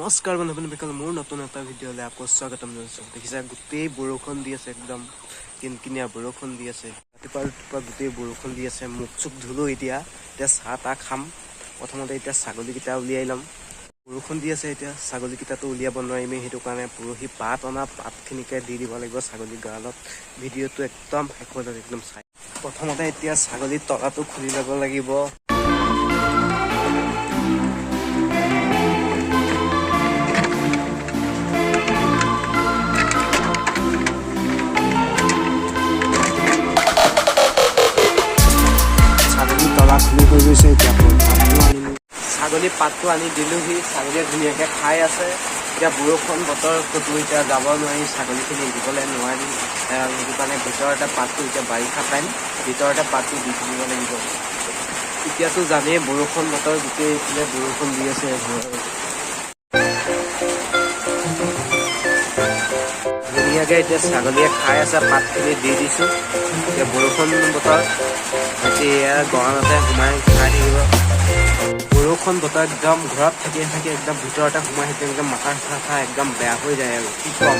নমস্কাৰ বন্ধুসকল, মোৰ নতুন এটা ভিডিঅ'লৈ আপোনাক স্বাগতম জনাইছোঁ। দেখিছা গোটেই বৰষুণ দি আছে, একদম কিনকিনীয়া বৰষুণ দি আছে। ৰাতিপুৱা গোটেই বৰষুণ দি আছে। মুখ চুখ ধুলো, এতিয়া চাহ তাহ খাম। প্ৰথমতে এতিয়া ছাগলীকেইটা উলিয়াই ল'ম। বৰষুণ দি আছে, এতিয়া ছাগলীকেইটাতো উলিয়াব নোৱাৰিমেই, সেইটো কাৰণে পৰহি পাত অনা পাতখিনিকে দি দিব লাগিব ছাগলীৰ গঁৰালত। ভিডিঅ'টো একদম শেষলৈ একদম চাই। প্ৰথমতে এতিয়া ছাগলীৰ তলাটো খুলি ল'ব লাগিব। খুলি হৈ গৈছে। এতিয়া ছাগলী পাতটো আনি দিলোহি, ছাগলীয়ে ধুনীয়াকৈ খাই আছে। এতিয়া বৰষুণ বতৰ ক'তো এতিয়া যাব নোৱাৰি, ছাগলীখিনি দিবলৈ নোৱাৰি, সেইটো কাৰণে ভিতৰতে পাতটো, এতিয়া বাৰিষা টাইম, ভিতৰতে পাতটো দি থাকিব লাগিব। এতিয়াতো জানেই বৰষুণ বতৰ, গোটেই এইফালে বৰষুণ দি আছে। ধুনীয়াকৈ এতিয়া ছাগলীয়ে খাই আছে, পাতখিনি দি দিছোঁ। এতিয়া বৰষুণ বতৰ, এতিয়া গঁৰালতে সোমাই খাই থাকিব। বৰষুণ বতৰ একদম ঘৰত থাকি একদম ভিতৰতে সোমাই থাকি একদম মাথা চাথা একদম বেয়া হৈ যায় আৰু কি ক'ম।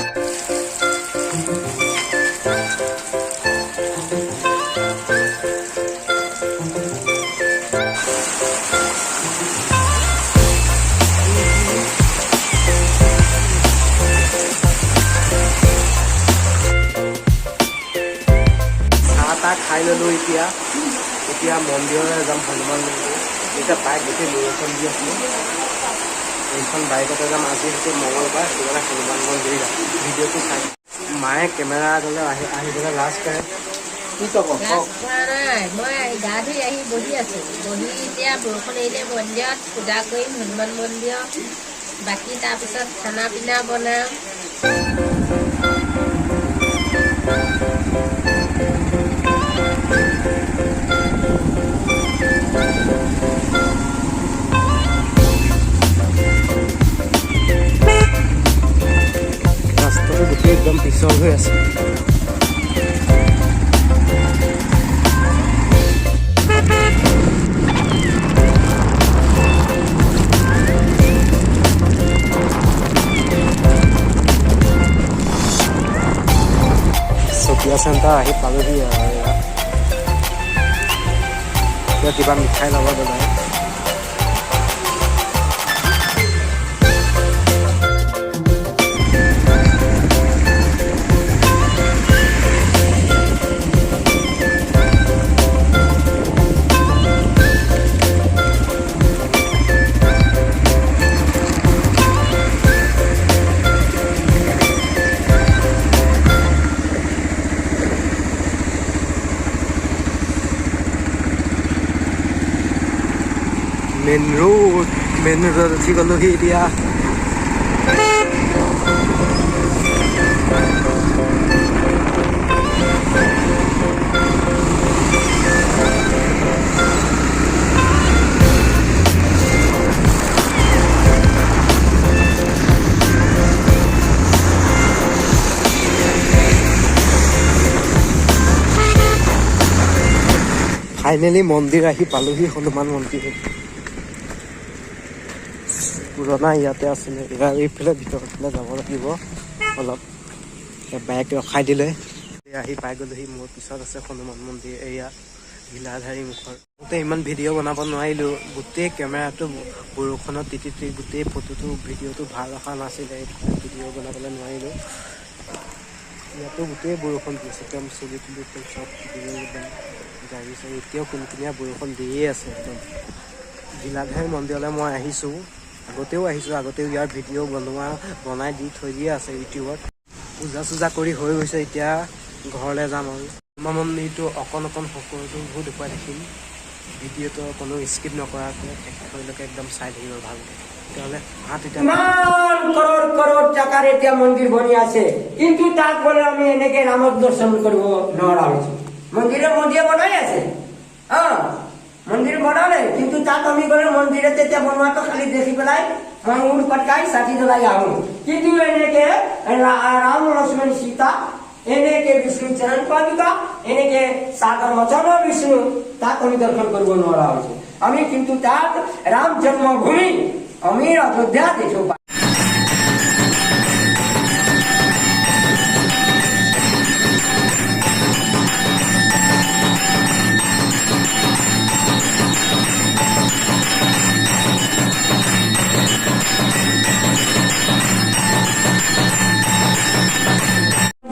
খাই ল'লোঁ। এতিয়া মন্দিৰলৈ যাম, হনুমান মন্দিৰ। এতিয়া বাইক গোটেই বৰষুণ দি আছিলোঁ, এইখন বাইকতে যাম। আজি হৈছে মঙলবাৰ, সেইটো কাৰণে হনুমান মন্দিৰ যাম। ভিডিঅ'টো চাই মায়ে কেমেৰা আগলৈ আহিবলৈ লাজ কৰে। কি ক'ব? মই গা ধুই আহি বহি আছোঁ। এতিয়া বৰষুণ এৰিলে মন্দিৰত পূজা কৰিম, হনুমান মন্দিৰত। বাকী তাৰপিছত খানা পিনা বনাম। ৰাস্তাটো গোটেই একদম পিছল হৈ আছে। চতিয়া চেণ্টাৰ আহি পালোহি আৰু এতিয়া কিবা মিঠাই ল'ব গ'লে মেইন ৰোডত উঠি গ'লোহি। এতিয়া ফাইনেলি মন্দিৰ আহি পালোহি, হনুমান মন্দিৰ। পুৰণা ইয়াতে আছিলে, এইফালে ভিতৰফালে যাব লাগিব অলপ। বাইক ৰখাই দিলে, আহি পাই গ'লোহি। মোৰ পিছত আছে হনুমান মন্দিৰ, এয়া ঘিলাধাৰী মুখৰ। গোটেই ইমান ভিডিঅ' বনাব নোৱাৰিলোঁ, গোটেই কেমেৰাটো বৰষুণত তিতি গোটেই ভিডিঅ'টো ভাল অহা নাছিলে, ভিডিঅ' বনাবলৈ নোৱাৰিলোঁ। ইয়াতো গোটেই বৰষুণ দিছে, একদম চলি তুলি চব একদম গাড়ী চাড়ী এতিয়াও কিনকিনীয়া বৰষুণ দিয়ে আছে একদম। ঘিলাধাৰী মন্দিৰলৈ মই আহিছোঁ, আগতেও ইয়াৰ ভিডিঅ' বনাই দি থৈ দিয়ে আছে ইউটিউবত। পূজা চূজা কৰি হৈ গৈছে, এতিয়া ঘৰলৈ যাম আৰু। হনুমান মন্দিৰটো অকণ সকলোবোৰ দেখুৱাই থাকিম। ভিডিঅ'টো কোনো স্কিপ নকৰাকৈ শেষলৈকে একদম চাই থাকিব ভালকৈ। তেতিয়াহ'লে ইমান কৰোৰ টাকাৰ এতিয়া মন্দিৰ বনি আছে, কিন্তু তাক বোলে আমি এনেকে নামত দৰ্শন কৰিব নোৱাৰা হৈছোঁ। মন্দিৰে বনাই আছে, মন্দিৰ বনালে, কিন্তু তাত আমি গ'লে মন্দিৰে তেতিয়া বনোৱাটো খালি দেখি পেলাই মই উৰ পটকাই চাকি জ্বলাই আহোঁ। কিন্তু এনেকে ৰাম লক্ষ্মণ সীতা এনেকে বিষ্ণু চৰণ পাদুকা, এনেকে সাগৰ মচন বিষ্ণু, তাক আমি দৰ্শন কৰব নোৱাৰা হৈছো। আমি কিন্তু তাত ৰাম জন্মভূমি আমি অযোধ্যা দেখো।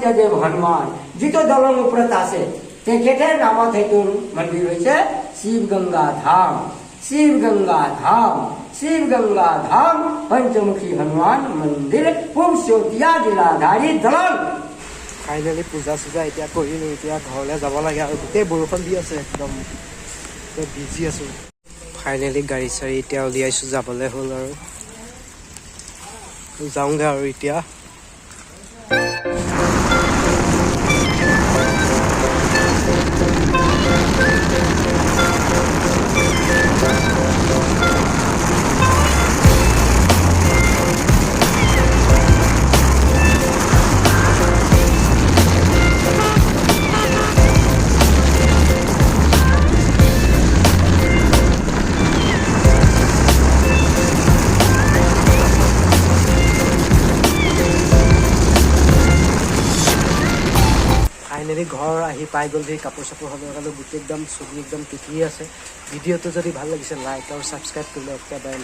সত্যদেৱ হনুমান যিটো দলং ওপৰত আছে তেখেতৰ নামত সেইটো মন্দিৰ হৈছে শিৱ গংগা ধাম। শিৱ গংগা ধাম, শিৱ গংগা ধাম, পঞ্চমুখী হনুমান মন্দিৰ, পুংচতীয়া জিলাধাৰী দলং। ফাইনেলি পূজা চূজা এতিয়া কৰিলোঁ, এতিয়া ঘৰলৈ যাব লাগে আৰু গোটেই বৰষুণ দি আছে, একদম বিজি আছোঁ। ফাইনেলি গাড়ী চাড়ী এতিয়া উলিয়াইছোঁ, যাবলৈ হ'ল আৰু যাওঁগৈ আৰু এতিয়া। ফাইনেলি ঘৰ আহি পাই গ'লহি, কাপোৰ চাপোৰ সলোৱা গোটেই একদম চুলি একদম টিকি আছে। ভিডিঅ'টো যদি ভাল লাগিছে লাইক আৰু ছাবস্ক্ৰাইব কৰিলে একেবাৰে